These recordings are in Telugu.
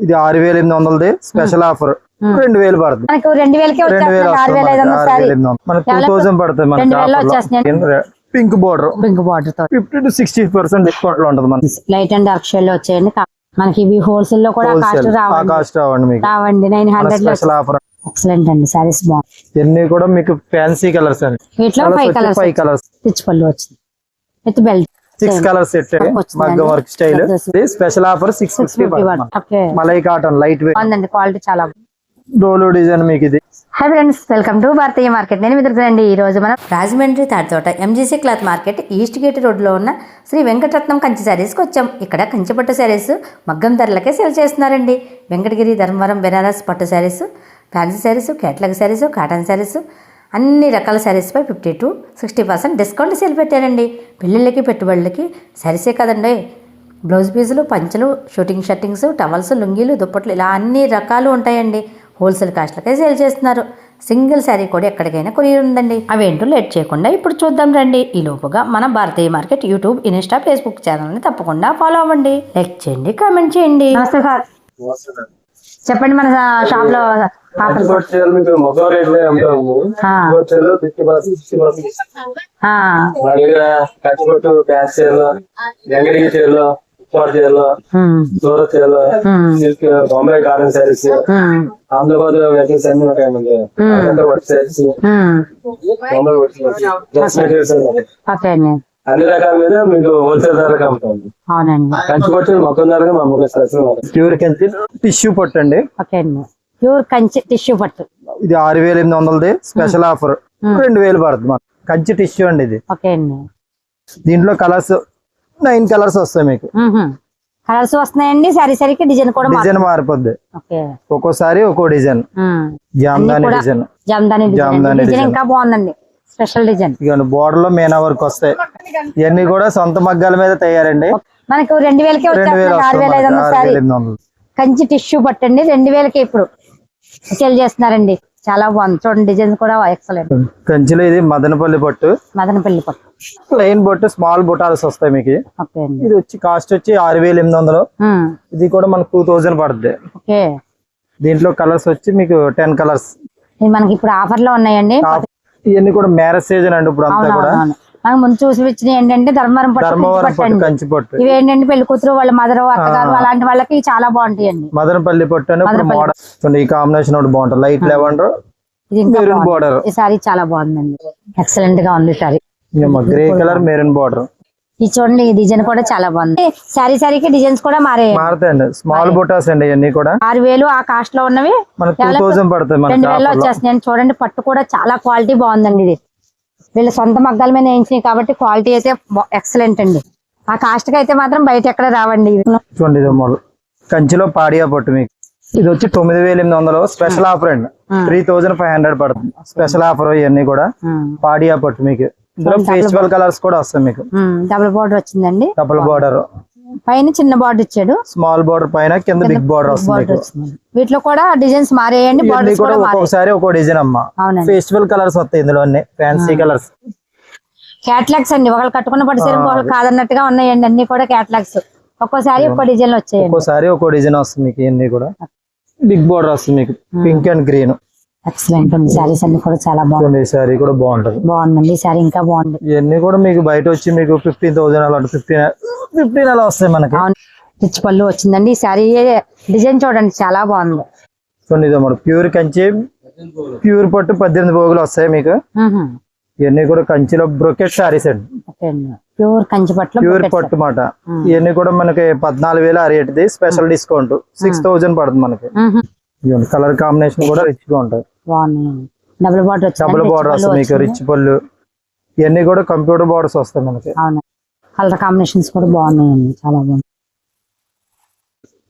ఇది 6800 స్పెషల్ ఆఫర్ 2000 పడుతుంది. మనకు 2000కే వచ్చేస్తుంది. 6500 సారీ మనకు 2000 పడుతుంది. మనకి పింక్ బోర్డర్ తో 50 to 60% డిస్కౌంట్ లో ఉంటుంది. మనకి లైట్ అండ్ డార్క్ షేడ్ లో వచ్చేయండి. మనకి ఇవి హోల్సేల్ లో కూడా కాస్ట్ రావండి. మీకు 900 స్పెషల్ ఆఫర్. ఎక్సలెంట్ అండి. సారీస్ బాగుంది. ఇవన్నీ కూడా మీకు ఫ్యాన్సీ కలర్స్ అండి. వీటిలో 5 కలర్స్ రిచ్ పళ్ళు వచ్చింది విత్ బెల్ట్ 6 కలర్స్ సెట్ మగ్గం work style. Special offer 650 malai cotton light weight బాగుందండి. క్వాలిటీ చాలా డోలో డిజైన్ మీకు ఇది. Hi friends, welcome to Bharatiya market. నేను విదురుతానండి. ఈ రోజు మనం Rajahmundry Tadithota MGC cloth market east gate road లో ఉన్న శ్రీ వెంకటరత్నం కంచి శారీస్ కి వచ్చాం. ఇక్కడ కంచి పట్టు శారీస్ మగ్గం ధరలకే సేల్ చేస్తున్నారండి. వెంకటగిరి, ధర్మవరం, బెనారస్ పట్టు sarees, fancy sarees, catalogue sarees, cotton sarees, అన్ని రకాల శారీస్పై 50 to 60% డిస్కౌంట్ సేల్ పెట్టారండి. పెళ్ళిళ్ళకి, పెట్టుబడులకి శారీసే కదండి, బ్లౌజ్ పీసులు, పంచలు, షూటింగ్ షర్టింగ్స్, టవల్స్, లుంగీలు, దుప్పట్లు ఇలా అన్ని రకాలు ఉంటాయండి. హోల్సేల్ కాస్ట్లకే సేల్ చేస్తున్నారు. సింగిల్ శారీ కూడా ఎక్కడికైనా కొరియర్ ఉందండి. అవేంటో లేట్ చేయకుండా ఇప్పుడు చూద్దాం రండి. ఈ లోపుగా మన Bharatiya market YouTube, Insta, Facebook ఛానల్ని తప్పకుండా ఫాలో అవ్వండి. లైక్ చేయండి, కామెంట్ చేయండి. నమస్తే సార్, చెప్పండి. మన షాప్ లో బాంబే కాటన్ శారీస్, అహ్మదాబాద్ వెహికల్స్ అన్ని ఉంటాయండి. శారీస్, అన్ని రకాల మీద మీకు హోల్సేల్ ధరలకు అమ్ముతుంది. కంచి పట్టు మొత్తం ధరగా మా ప్యూర్ కంచి టిష్యూ పట్టు అండి. ప్యూర్ కంచి టిష్యూ పట్టు ఇది 6800 స్పెషల్ ఆఫర్ 2000 పడుతుంది. మన కంచి టిష్యూ అండి ఇది. దీంట్లో కలర్స్ 9 కలర్స్ వస్తాయి. మీకు కలర్స్ వస్తున్నాయండి. సారీకి డిజైన్ కూడా డిజైన్ మారిపోద్ది. ఒక్కోసారి ఒక్కో design. Jamdani design, Jamdani design ఇంకా బాగుందండి. Special design. ఇక బోర్డర్ లో మేనా వర్క్ వస్తాయి. ఇవన్నీ కూడా సొంత మగ్గాల మీద తయారండి. మనకు 2000కే వచ్చేస్తుంది. 6500 కంచి టిష్యూ పట్టండి 2000కే ఇప్పుడు సేల్ చేస్తున్నారండి. చాలా బాగుంది. చూడండి, డిజైన్ కూడా ఎక్సలెంట్. కంచిలో ఇది మదనపల్లి పట్టు. మదనపల్లి పట్టు ప్లెయిన్ పట్టు, స్మాల్ బుటాల్స్ వస్తాయి మీకు. ఇది వచ్చి కాస్ట్ వచ్చి 6800. ఇది కూడా మనకు 2000 పడుతుంది. దీంట్లో కలర్స్ వచ్చి మీకు 10 కలర్స్ మనకి ఇప్పుడు ఆఫర్ లో ఉన్నాయండి. ఇవన్నీ కూడా మ్యారేజ్ సీజన్ అండి. ఇప్పుడు అంతా కూడా మనకు ముందు చూసి వచ్చిన ఏంటంటే ధర్మవరం పట్టు, కంచి పట్టు. ఇవి ఏంటంటే పెళ్లి కూతురు వాళ్ళ మదర్, అత్తగారు అలాంటి వాళ్ళకి చాలా బాగుంటాయండి. మదనపల్లి పట్టు అని మోడల్. ఈ కాంబినేషన్ ఒకటి బాగుంటుంది. Light lavender maroon border. ఈ సారీ చాలా బాగుందండి. ఎక్సలెంట్ గా ఉంది sorry. Grey colour maroon border. ఇది చూడండి, ఈ డిజైన్ కూడా చాలా బాగుంది. సారీకి డిజైన్స్ కూడా మారుతాయండి. స్మాల్ బుటాస్ అండి. ఇవన్నీ కూడా 6000 ఆ కాస్ట్ లో ఉన్నవి 2000 పడుతుంది. 2000 వచ్చేస్తున్నాయి. చూడండి, పట్టు కూడా చాలా క్వాలిటీ బాగుందండి. ఇది వీళ్ళ సొంత మగ్గాల మీద వేయించినాయి కాబట్టి క్వాలిటీ అయితే ఎక్సలెంట్ అండి. ఆ కాస్ట్ కి అయితే మాత్రం బయట ఎక్కడ రావండి. చూడండి, ఇది మోడల్ కంచిలో పాడియా పట్టు. మీకు ఇది వచ్చి 9800 స్పెషల్ ఆఫర్ అండి. 3500 పడుతుంది స్పెషల్ ఆఫర్. ఇవన్నీ కూడా పాడియా పట్టు. మీకు ఇందులో ఫెస్టివల్ కలర్స్ కూడా వస్తాయి. మీకు డబుల్ బార్డర్ వచ్చిందండి. డబుల్ బార్డర్ పైన చిన్న బార్డర్ ఇచ్చాడు. స్మాల్ బార్డర్ పైన కింద బిగ్ బార్డర్ వస్తుంది. వీటిలో కూడా డిజైన్స్ మారేయండి. ఒక్కొక్కసారి ఒక్కో డిజైన్ అమ్మా. ఫెస్టివల్ కలర్స్ వస్తాయి ఇందులో. ఫ్యాన్సీ కలర్స్ క్యాటలాగ్స్ అండి. ఒకళ్ళు కట్టుకున్న పట్టు సీర ఒకళ్ళు కాదన్నట్టుగా ఉన్నాయండి. అన్ని కూడా క్యాటలాగ్స్. ఒక్కోసారి ఒక్కో డిజైన్ వచ్చాయి. ఒక్కోసారి ఒక్కో డిజైన్ వస్తుంది. మీకు ఇవన్నీ కూడా బిగ్ బార్డర్ వస్తుంది. మీకు పింక్ అండ్ గ్రీన్. ఎక్సలెంట్ ఉంది. సారీస్ అన్ని కూడా చాలా బాగుంది. ఈ సారీ కూడా బాగుంటది. బాగుందండి. ఈ సారీ ఇంకా బాగుంది. ఇవన్నీ కూడా మీకు బయట వచ్చి మీకు 15,000 అలా 15 అలా వస్తాయి మనకి. రిచ్ పళ్ళు వచ్చిందండి. ఈ సారీ డిజైన్ చూడండి, చాలా బాగుంది. చూడండి, ఇది మన ప్యూర్ కంచి ప్యూర్ పట్టు 18 పోగులు వస్తాయి మీకు. ఇవన్నీ కూడా కంచిలో బ్రొకెట్ సారీస్ అండి. ప్యూర్ కంచి పట్టు, ప్యూర్ పట్టు మాట. ఇవన్నీ కూడా మనకి 14,000 ఆ రేట్ది. స్పెషల్ డిస్కౌంట్ 6,000 పడుతుంది మనకి. కలర్ కాంబినేషన్ కూడా రిచ్ గా ఉంటాయి. డబుల్ బార్డర్ వస్తుంది మీకు. రిచ్ పళ్ళు. ఇవన్నీ కూడా కంప్యూటర్ బార్డర్స్ వస్తాయి మనకి. కలర్ కాంబినేషన్స్ కూడా బాగున్నాయండి. చాలా బాగుంది.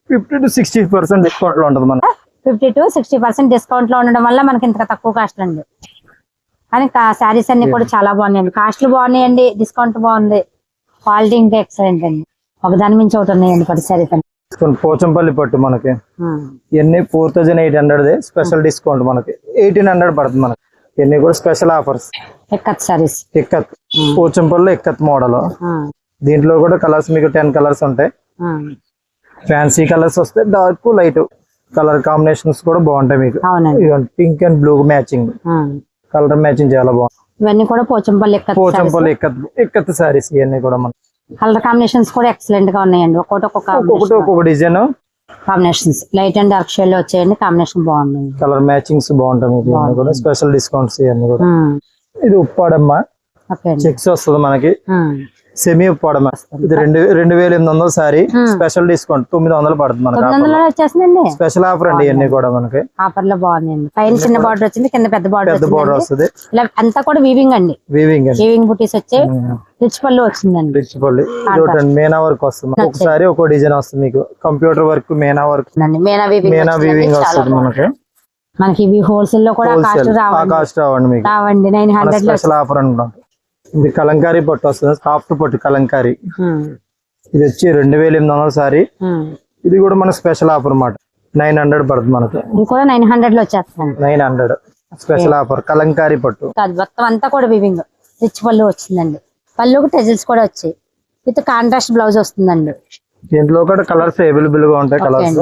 50 to 60% డిస్కౌంట్ లో ఉంటుంది మనకి. 50 to 60% డిస్కౌంట్ లో ఉండడం వల్ల మనకి ఇంత తక్కువ కాస్ట్ అండి. కానీ శారీస్ అన్ని కూడా చాలా బాగున్నాయండి. కాస్ట్లు బాగున్నాయండి. డిస్కౌంట్ బాగుంది. క్వాలిటీ ఇంకా ఎక్సలెంట్ అండి. ఒకదాని మించి ఒకటి ఉన్నాయండి పట్టు శారీస్ అన్ని. పోచంపల్లి పట్టు మనకి. ఇవన్నీ 4800 స్పెషల్ డిస్కౌంట్ మనకి 1800 పడుతుంది మనకి. ఇవన్నీ కూడా special offers. Ikat sarees. Ikat Pochampally ikat model. దీంట్లో కూడా కలర్స్ మీకు 10 కలర్స్ ఉంటాయి. ఫ్యాన్సీ కలర్స్ వస్తే డార్క్ లైట్ కలర్ కాంబినేషన్స్ కూడా బాగుంటాయి మీకు. అవునండి. Pink and blue matching, colour matching చాలా బాగుంది. ఇవన్నీ కూడా పోచంపల్లి పోచంపల్లి ఇక్కత్ సారీస్ ఇవన్నీ కూడా మన కలర్ కాంబినేషన్స్ కూడా ఎక్సలెంట్ గా ఉన్నాయండి. ఒక్కొక్క design combinations light and dark shade లో వచ్చాయండి. కాంబినేషన్ బాగుంది. కలర్ మ్యాచింగ్స్ బాగుంటాయి మీకు. ఇవన్నీ కూడా స్పెషల్ డిస్కౌంట్స్ ఇవన్నీ కూడా. ఇది ఉప్పాడమ్మ చెక్స్ వస్తుంది మనకి, సెమీ ఉప్పాడమ్మ. ఇది 2800 సారీ, స్పెషల్ డిస్కౌంట్ 900 పడుతుంది మనకి. వచ్చేసిందండి. స్పెషల్ ఆఫర్ అండి ఇవన్నీ కూడా మనకి. ఆఫర్ లో బాగుందండి. పైన చిన్న బార్డర్ వచ్చింది, కింద పెద్ద బార్డర్ వస్తుంది. ఇలా అంతా కూడా వీవింగ్ అండి. వీవింగ్ బుటీస్ వచ్చాయి. రిచ్ పళ్ళు వచ్చిందండి. రిచ్ పళ్ళు మేనా వర్క్ వస్తుంది. ఒకసారి ఒక డిజైన్ వస్తుంది మీకు. కంప్యూటర్ వర్క్, మేనా వర్క్, మేనా వీవింగ్ వస్తుంది మనకి. మనకి ఇవి హోల్సేల్ లో కూడా కాస్ట్ రావండి మీకు. 900 స్పెషల్ ఆఫర్ అనుకుంటాం. ఇది కలంకారీ పట్టు వస్తుంది, సాఫ్ట్ పట్టు కలంకారీ. ఇది వచ్చి 2800 సారీ. ఇది కూడా మన స్పెషల్ ఆఫర్ అన్నమాట. 900 పడుతుంది మనకి. ఇది కూడా 900 లో వచ్చేస్తుంది. 900 స్పెషల్ ఆఫర్ కలంకారీ పట్టు. మొత్తం అంతా కూడా వివింగ్ రిచ్ పళ్ళు వచ్చిందండి. పళ్ళుకి టెజిల్స్ కూడా వచ్చాయి. విత్ కాంట్రాస్ట్ బ్లౌజ్ వస్తుందండి. దీంట్లో కూడా కలర్స్ అవైలబుల్ గా ఉంటాయి. కలర్స్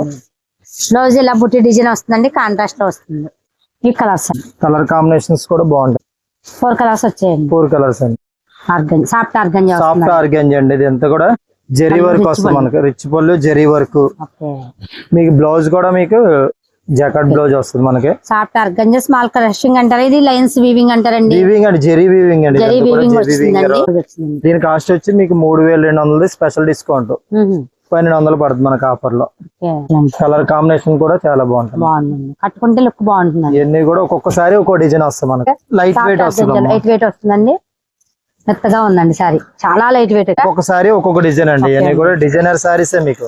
బ్లౌజ్ ఇలా బుట్టి డిజైన్ వస్తుందండి, కాంట్రాస్ట్ లో వస్తుంది. ఈ కలర్స్ కలర్ కాంబినేషన్స్ కూడా బాగుంటాయి. 4 కలర్స్ వచ్చాయండి. 4 కలర్స్ అండి. సాఫ్ట్ ఆర్గంజా అండి. ఇది అంతా కూడా జరీ వర్క్ వస్తుంది మనకి. రిచ్ పళ్ళు జరీ వర్క్. మీకు బ్లౌజ్ కూడా మీకు జాకెట్ బ్లౌజ్ వస్తుంది మనకి. సాఫ్ట్ ఆర్గంజా స్మాల్ క్రషింగ్ అంటారు. ఇది లైన్స్ వీవింగ్ అంటారండి. వీవింగ్ అండి, జరీ వీవింగ్ అండి. దీని కాస్ట్ వచ్చి మీకు 3200 స్పెషల్ డిస్కౌంట్ 1200 పడుతుంది మనకి ఆఫర్ లో. కలర్ కాంబినేషన్ కూడా చాలా బాగుంటుంది. కట్టుకుంటే లుక్ బాగుంటుంది. ఇవన్నీ కూడా ఒక్కొక్కసారి ఒక్కో డిజైన్ వస్తుంది మనకి. లైట్ వెయిట్ వస్తుంది. లైట్ వెయిట్ వస్తుందండి. మెత్తగా ఉందండి సారీ, చాలా లైట్ వెయిట్. ఒక్కొక్కసారి ఒక్కొక్క డిజైన్ అండి. ఇవన్నీ కూడా డిజైనర్ సారీస్ మీకు.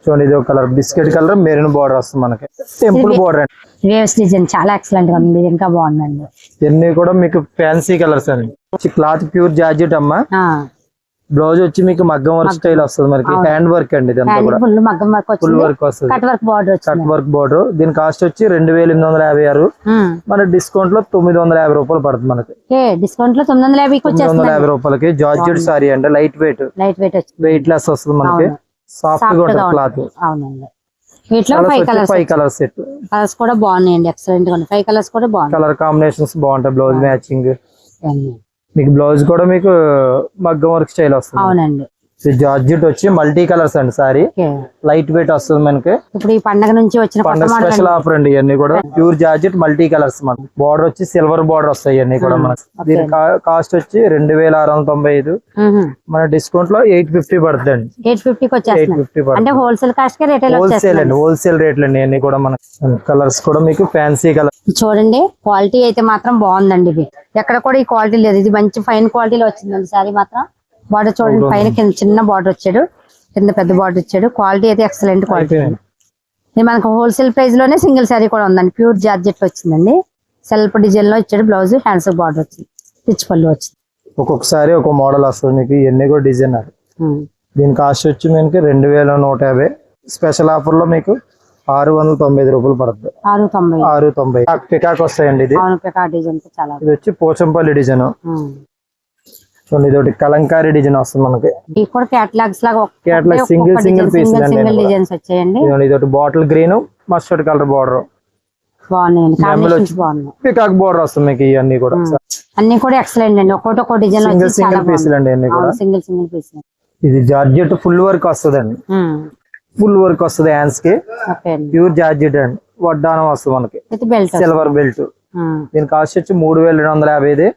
చూడండి, ఇది ఒక colour biscuit colour maroon border వస్తుంది మనకి. టెంపుల్ బార్డర్ అండి. వేవ్స్ డిజైన్ చాలా ఎక్సలెంట్ గా ఉంది. ఇంకా బాగుందండి. ఇవన్నీ కూడా మీకు ఫ్యాన్సీ కలర్స్ అండి. క్లాత్ ప్యూర్ జార్జెట్ అమ్మ. బ్లౌజ్ వచ్చి మీకు మగ్గం వర్క్ స్టైల్ వస్తుంది మనకి. హ్యాండ్ వర్క్ అండి. ఇదంతా కూడా మగ్గం వర్క్ ఫుల్ వర్క్ వస్తుంది. Cut work border. దీని కాస్ట్ వచ్చి 2856. మన డిస్కౌంట్ లో 950 రూపాయలు పడుతుంది మనకి. డిస్కౌంట్ లో 950 రూపాయలకి. జార్జెట్ సారీ అంటే లైట్ వెయిట్ వెయిట్ లెస్ వస్తుంది మనకి. సాఫ్ట్ గా ఉంటుంది క్లాత్. వీటిలో 5 కలర్స్ సెట్. కలర్స్ కూడా బాగున్నాయండి. ఎక్సలెంట్ గా ఉన్నాయి. 5 కలర్స్ కూడా బాగున్నాయి. కలర్ కాంబినేషన్స్ బాగుంటాయి. బ్లౌజ్ మ్యాచింగ్ మీకు. బ్లౌజ్ కూడా మీకు మగ్గం వర్క్ స్టైల్ వస్తుంది. అవునండి. జార్జెట్ వచ్చి మల్టీ కలర్స్ అండి. సారీ లైట్ వెయిట్ వస్తుంది మనకి. ఇప్పుడు ఈ పండగ నుంచి వచ్చిన పండగ స్పెషల్ ఆఫర్ అండి. ఇవన్నీ కూడా ప్యూర్ జార్జెట్ మల్టీ కలర్స్ మనకి. బార్డర్ వచ్చి సిల్వర్ బార్డర్ వస్తాయి ఇవన్నీ కూడా మనకి. దీని కాస్ట్ వచ్చి 2695. మన డిస్కౌంట్ లో 850 పడుతుంది అండి. 850 పడుతుంది. హోల్సేల్ కాస్ట్ హోల్సేల్ అండి. హోల్సేల్ రేట్లు అండి ఇవన్నీ కూడా మనకి. కలర్స్ కూడా మీకు ఫ్యాన్సీ కలర్. చూడండి, క్వాలిటీ అయితే మాత్రం బాగుందండి. ఇది ఎక్కడ కూడా ఈ క్వాలిటీ లేదు. ఇది మంచి ఫైన్ క్వాలిటీలో వచ్చిందండి. సారీ మాత్రం బార్డర్ చూడండి, పైన కింద చిన్న బార్డర్ వచ్చాడు, కింద పెద్ద బార్డర్ ఇచ్చాడు. క్వాలిటీ అయితే ఎక్సలెంట్ క్వాలిటీ. ఇది మనకు హోల్సేల్ ప్రైస్ లోనే సింగిల్ సారీ కూడా ఉందండి. ప్యూర్ జార్జెట్ వచ్చిందండి. సెల్ఫ్ డిజైన్ లో ఇచ్చాడు. బ్లౌజ్ హ్యాండ్స్ బార్డర్ వచ్చింది. రిచ్ పళ్ళు వచ్చింది. ఒక్కొక్కసారి ఒక మోడల్ వస్తుంది మీకు. ఇవన్నీ కూడా డిజైనర్. దీని కాస్ట్ వచ్చి మనకి 2150. స్పెషల్ ఆఫర్ లో మీకు 695 రూపాయలు పడుతుంది. 690. పికాక్ వస్తాయండి. ఇది ఇది వచ్చి పోచంపల్లి డిజైన్. చూడండి, ఇది కలంకారీ డిజైన్ వస్తుంది మనకి. కేటలాగ్ సింగిల్ పీస్ ఇది bottle green mustard colour border. Peacock border వస్తుంది మీకు. ఇవన్నీ కూడా అన్ని కూడా ఎక్సలెంట్ అండి. ఒక్కొక్క డిజైన్ సింగిల్ పీసులు అండి. అన్ని కూడా సింగిల్ పీస్. ఇది జార్జెట్ ఫుల్ వర్క్ వస్తుందండి. ఫుల్ వర్క్ వస్తుంది హ్యాండ్స్ కి. ప్యూర్ జార్జెట్ అండి. వడ్డానం వస్తుంది మనకి. Silver belt. దీని కాస్ట్ వచ్చి 3250.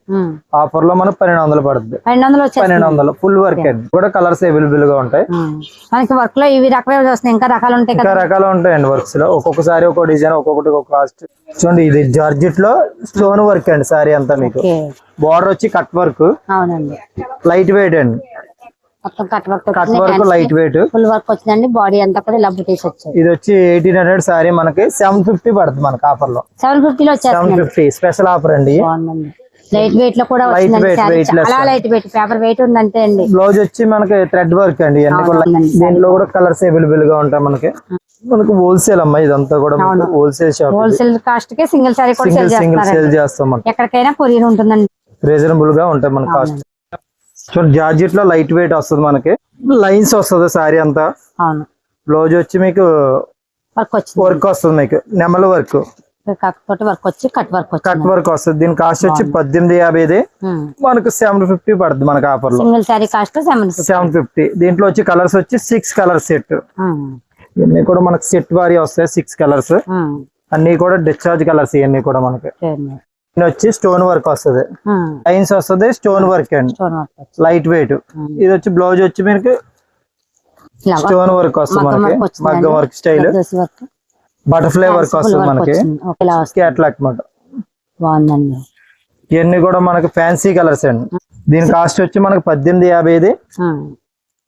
ఆఫర్ లో మనకు 1200 పడుతుంది. 1200 ఫుల్ వర్క్ అండి. కూడా కలర్స్ అవైలబుల్ గా ఉంటాయి మనకి. వర్క్ లో ఇవి ఇంకా రకాలు ఉంటాయి. ఇంకా రకాలు ఉంటాయండి వర్క్స్ లో. ఒక్కొక్కసారి ఒక్కో డిజైన్, ఒక్కొక్కటి ఒక కాస్ట్. చూడండి, ఇది జార్జెట్ లో స్టోన్ వర్క్ అండి. సారీ అంతా మీకు. బార్డర్ వచ్చి కట్ వర్క్. అవునండి. లైట్ వెయిట్ అండి. మొత్తం cut work light weight full work వచ్చిందండి. బాడీ అంతా కూడా ఇలా బుటీస్ వచ్చాయి. ఇది వచ్చి 1800 సారీ మనకి 750 పడుతుంది మనకి ఆఫర్ లో. 750 లో 750 స్పెషల్ ఆఫర్ అండి. లైట్ వెయిట్ లో కూడా చాలా లైట్ వెయిట్ పేపర్ వెయిట్ ఉందంటే అండి. బ్లౌజ్ వచ్చి మనకి థ్రెడ్ వర్క్ అండి. దీంట్లో కూడా కలర్స్ అవైలబుల్ గా ఉంటాయి మనకి. మనకు హోల్సేల్ అమ్మా ఇదంతా కూడా. Wholesale shop. హోల్సేల్ కాస్ట్ కే సింగిల్ సారీ కూడా సేల్ చేస్తాం మనం. ఎక్కడికైనా కొరియర్ ఉంటుందండి. రీజనబుల్ గా ఉంటాయి మన కాస్ట్. చూడండి, జార్జెట్ లో లైట్ వెయిట్ వస్తుంది మనకి. లైన్స్ వస్తుంది సారీ అంతా. బ్లౌజ్ వచ్చి మీకు వర్క్ వచ్చింది, వర్క్ వస్తుంది, మీకు నెమల వర్క్, తోటి వర్క్ వచ్చి కట్ వర్క్ కట్ వచ్చింది. వర్క్ వస్తుంది. దీని కాస్ట్ వచ్చి 1850, మనకు 750 పడుతుంది మనకు ఆఫర్ లో. Single sari cost 750. 750. దీంట్లో వచ్చి కలర్స్ వచ్చి 6 కలర్ సెట్. ఇవన్నీ కూడా మనకు సెట్ వారి వస్తాయి 6 కలర్స్. అన్ని కూడా డిశ్చార్జ్ కలర్స్ ఇవన్నీ కూడా మనకి. ఇది వచ్చి స్టోన్ వర్క్ వస్తుంది, లైన్స్ వస్తుంది, స్టోన్ వర్క్ అండి, లైట్ వెయిట్. ఇది వచ్చి బ్లౌజ్ వచ్చి మీకు స్టోన్ వర్క్ వస్తుంది మనకి, మగ్గం వర్క్ స్టైల్, బటర్ఫ్లై వర్క్ వస్తుంది మనకి, క్యాట్లాక్ మాట. బాగుందండి. ఇవన్నీ కూడా మనకి ఫ్యాన్సీ కలర్స్ అండి. దీని కాస్ట్ వచ్చి మనకి 1850,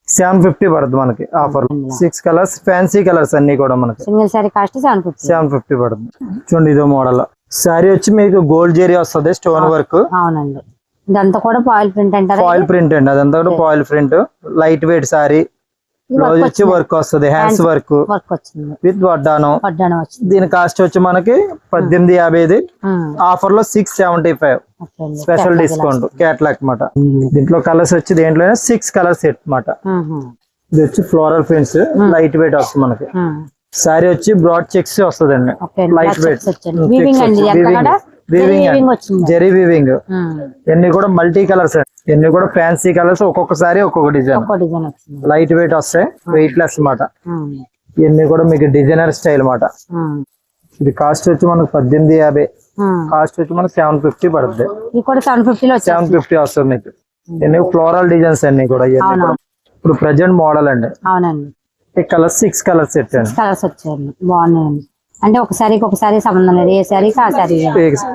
750 పడుతుంది మనకి ఆఫర్. 6 కలర్స్ ఫ్యాన్సీ కలర్స్ అన్ని కూడా మనకి. సింగిల్ శారీ కాస్ట్ 750 పడుతుంది. చూడండి ఇదో మోడల్ శారీ వచ్చి మీకు గోల్డ్ జెరీ వస్తుంది, స్టోన్ వర్క్. అవునండి, ఇదంతా కూడా ఫాయిల్ ప్రింట్ అంటారా? ఫాయిల్ ప్రింట్ అండి, అదంతా కూడా foil print. Light weight sorry, blouse వచ్చి వర్క్ వస్తుంది, హ్యాండ్స్ వర్క్ వర్క్ వచ్చింది విత్ వడ్డానం. వచ్చింది. దీని కాస్ట్ వచ్చి మనకి 1850, ఆఫర్ లో 675, స్పెషల్ డిస్కౌంట్, క్యాట్లాక్ మాట. దీంట్లో కలర్స్ వచ్చి దేంట్లో 6 కలర్ సెట్ మాట. ఇది వచ్చి ఫ్లోరల్ ప్రింట్స్, లైట్ వెయిట్ వస్తుంది మనకి. సారీ వచ్చి బ్రాడ్ చెక్స్ వస్తుందండి, లైట్ వెయిట్ జెరీ వీవింగ్. ఇవన్నీ కూడా మల్టీ కలర్స్, ఇవన్నీ కూడా ఫ్యాన్సీ కలర్స్. ఒక్కొక్కసారి ఒక్కొక్క డిజైన్, లైట్ వెయిట్ వస్తాయి, వెయిట్ లెస్ మాట. ఇవన్నీ కూడా మీకు డిజైనర్ స్టైల్ మాట. ఇది కాస్ట్ వచ్చి మనకు 1850, కాస్ట్ వచ్చి మనకు 750 పడుతుంది. 750 వస్తుంది మీకు. ఇవన్నీ ఫ్లోరల్ డిజైన్స్ అన్ని కూడా. ఇవన్నీ కూడా ఇప్పుడు ప్రెజెంట్ మోడల్ అండి. అవునండి, కలర్ 6 కలర్ సెట్ అండి. కలర్స్ వచ్చాయండి, బాగున్నాయండి. అంటే ఒకసారి సంబంధం లేదు, ఏ శారీ ఆ శారీ.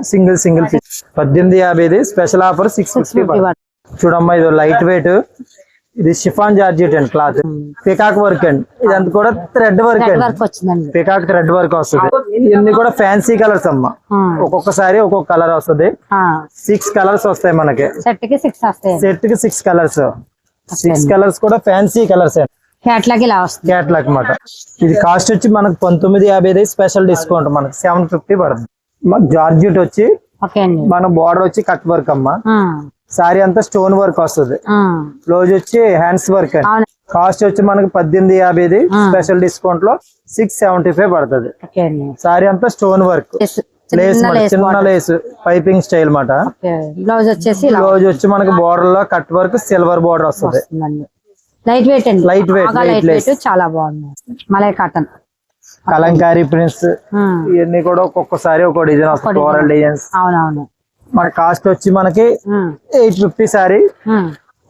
Single 1850, special offer 650. చూడమ్మా ఇది లైట్ వెయిట్, ఇది షిఫాన్ జార్జెట్ అండి క్లాత్, పికాక్ వర్క్ అండి. ఇదంతా కూడా థ్రెడ్ వర్క్ అండి, పికాక్ థ్రెడ్ వర్క్ వస్తుంది. ఇవన్నీ కూడా ఫ్యాన్సీ కలర్స్ అమ్మా. ఒక్కొక్కసారి ఒక్కొక్క కలర్ వస్తుంది, 6 కలర్స్ వస్తాయి మనకి. సెట్ కి 6 వస్తాయి, సెట్ కి 6 కలర్స్. 6 కలర్స్ కూడా ఫ్యాన్సీ కలర్స్ అండి, క్యాట్లాగ్ ఇలా వస్తుంది, క్యాట్లాగ్ మాట. ఇది కాస్ట్ వచ్చి మనకు 1950, స్పెషల్ డిస్కౌంట్ మనకి 750 పడుతుంది. జార్జెట్ వచ్చి మన బోర్డర్ వచ్చి కట్ వర్క్ అమ్మా. సారీ అంతా స్టోన్ వర్క్ వస్తుంది, బ్లౌజ్ వచ్చి హ్యాండ్స్ వర్క్ అండి. కాస్ట్ వచ్చి మనకి 1850, స్పెషల్ డిస్కౌంట్ లో 675 పడుతుంది. సారీ అంతా స్టోన్ వర్క్, లేస్ చిన్న లేస్ పైపింగ్ స్టైల్ మాట. బ్లౌజ్ వచ్చి మనకి బోర్డర్ లో కట్ వర్క్, సిల్వర్ బోర్డర్ వస్తుంది. లైట్ వెయిట్ అండి, లైట్ వెయిట్ చాలా బాగుంది. Malai cotton, Kalamkari prints. ఇవన్నీ కూడా ఒక్కొక్కసారి ఒక్కో డిజైన్ వస్తుంది, ఫ్లోరల్ డిజైన్స్. అవునవును. మన కాస్ట్ వచ్చి మనకి 850, సారీ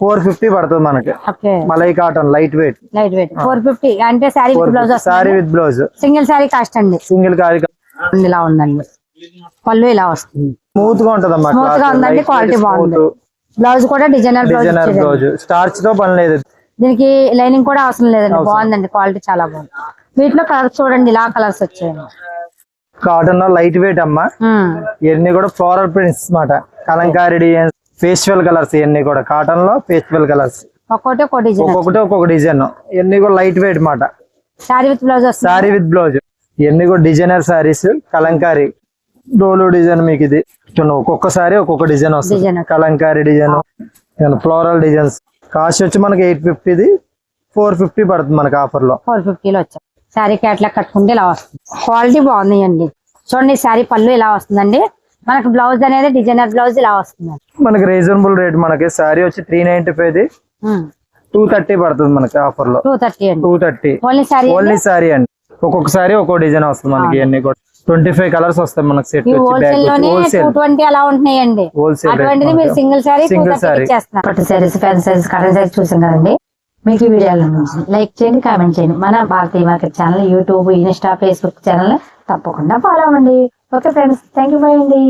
450 పడుతుంది మనకి. Malai cotton light weight 450. అంటే sorry with blouse, sorry with blouse. Single sorry cost అండి, సింగిల్ కారీ ఇలా ఉందండి. పళ్ళు ఇలా వస్తుంది, స్మూత్ గా ఉంటది అమ్మా, స్మూత్ గా ఉందండి, క్వాలిటీ బాగుంది. బ్లౌజ్ కూడా డిజైనర్ బ్లౌజ్, స్టార్చ్ తో పని లేదు. దీనికి లైనింగ్ కూడా అవసరం లేదండి, బాగుందండి, క్వాలిటీ చాలా బాగుంది. వీటిలో కలర్స్ చూడండి, ఇలా కలర్స్ వచ్చాయండి. కాటన్ లో లైట్ వెయిట్ అమ్మా. ఇవన్నీ కూడా ఫ్లోరల్ ప్రింట్స్ మాట, కలంకారీ డిజైన్స్, ఫేస్టివల్ కలర్స్. ఇవన్నీ కూడా కాటన్ లో ఫేస్టివల్ కలర్స్, ఒక్కొక్కటి ఒక్కొక్క డిజైన్. ఇవన్నీ కూడా లైట్ వెయిట్ మాట. Sorry with blouse, sorry with blouse. ఇవన్నీ కూడా డిజైనర్ సారీస్, కలంకారీ డోలు డిజైన్. మీకు ఇది ఒక్కొక్కసారి ఒక్కొక్క డిజైన్ వస్తుంది, Kalamkari design, floral designs. Cost వచ్చి మనకి 850, 450 పడుతుంది మనకి ఆఫర్ లో. 450 లో వచ్చాయి. శారీ క్యాట్లాగ్ కట్టుకుంటే ఇలా వస్తుంది, క్వాలిటీ బాగుంది. చూడండి శారీ పళ్ళు ఇలా వస్తుందండి. మనకు బ్లౌజ్ అనేది డిజైనర్ బ్లౌజ్ ఇలా వస్తుంది. మనకి రీజనబుల్ రేట్. మనకి శారీ వచ్చి 395, 230 పడుతుంది మనకి ఆఫర్ లో. 230 ఓన్లీ శారీ అండి. ఒక్కొక్కసారి ఒక్కో డిజైన్ వస్తుంది మనకి. ఇవన్నీ కూడా 25 కలర్స్ వస్తాయి మనకి. సెట్ హోల్సేల్ లోనే 220 అలా ఉంటున్నాయండి. అటువంటిది మీరు సింగిల్ శారీ చేస్తున్నారు. పట్టు sarees, fancy saris, cotton saris చూసాం కదండి. మీకు ఈ వీడియోలో లైక్ చేయండి, కామెంట్ చేయండి. మన Bharatiya market channel YouTube, Insta, Facebook channel తప్పకుండా ఫాలో అవ్వండి. Okay friends, thank you, bye అండి.